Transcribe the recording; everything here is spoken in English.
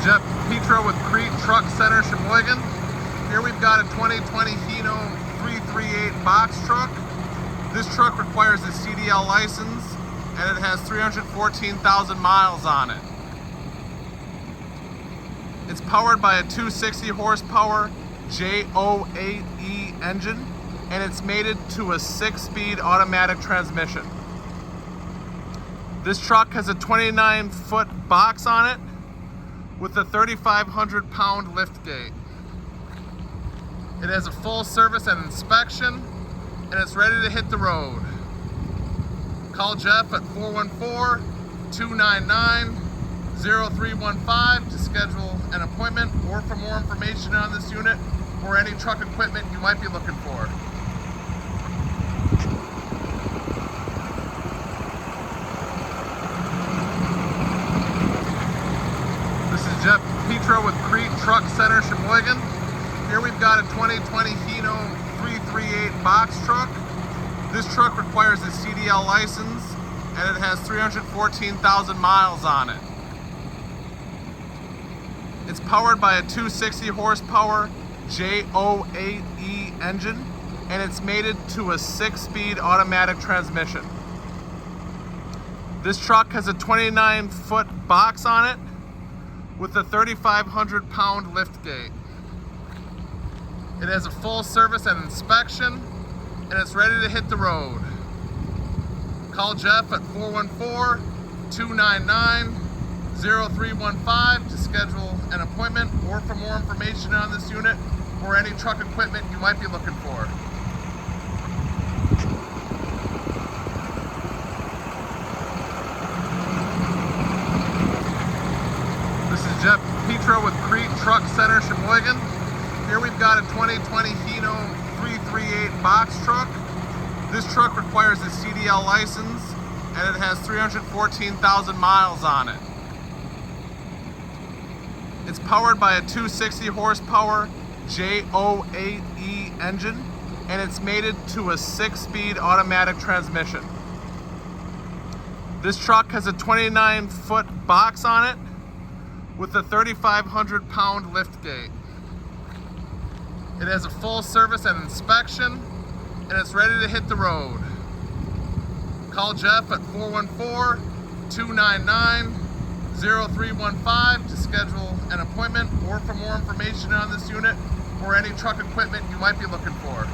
Jeff Petro with Kriete Truck Center, Sheboygan. Here we've got a 2020 HINO 338 box truck. This truck requires a CDL license and it has 314,000 miles on it. It's powered by a 260 horsepower H60538U engine and it's mated to a 6-speed automatic transmission. This truck has a 29-foot box on it with a 3,500-pound lift gate. It has a full service and inspection, and it's ready to hit the road. Call Jeff at 414-299-0315 to schedule an appointment or for more information on this unit or any truck equipment you might be looking for. Jeff Petro with Kriete Truck Center, Sheboygan. Here we've got a 2020 HINO 338 box truck. This truck requires a CDL license and it has 314,000 miles on it. It's powered by a 260 horsepower H60538U engine and it's mated to a 6-speed automatic transmission. This truck has a 29-foot box on it with a 3,500-pound lift gate. It has a full service and inspection, and it's ready to hit the road. Call Jeff at 414-299-0315 to schedule an appointment or for more information on this unit or any truck equipment you might be looking for. Jeff Petro with Kriete Truck Center, Sheboygan. Here we've got a 2020 HINO 338 box truck. This truck requires a CDL license and it has 314,000 miles on it. It's powered by a 260 horsepower H60538U engine and it's mated to a 6-speed automatic transmission. This truck has a 29-foot box on it with a 3,500-pound lift gate. It has a full service and inspection, and it's ready to hit the road. Call Jeff at 414-299-0315 to schedule an appointment or for more information on this unit or any truck equipment you might be looking for.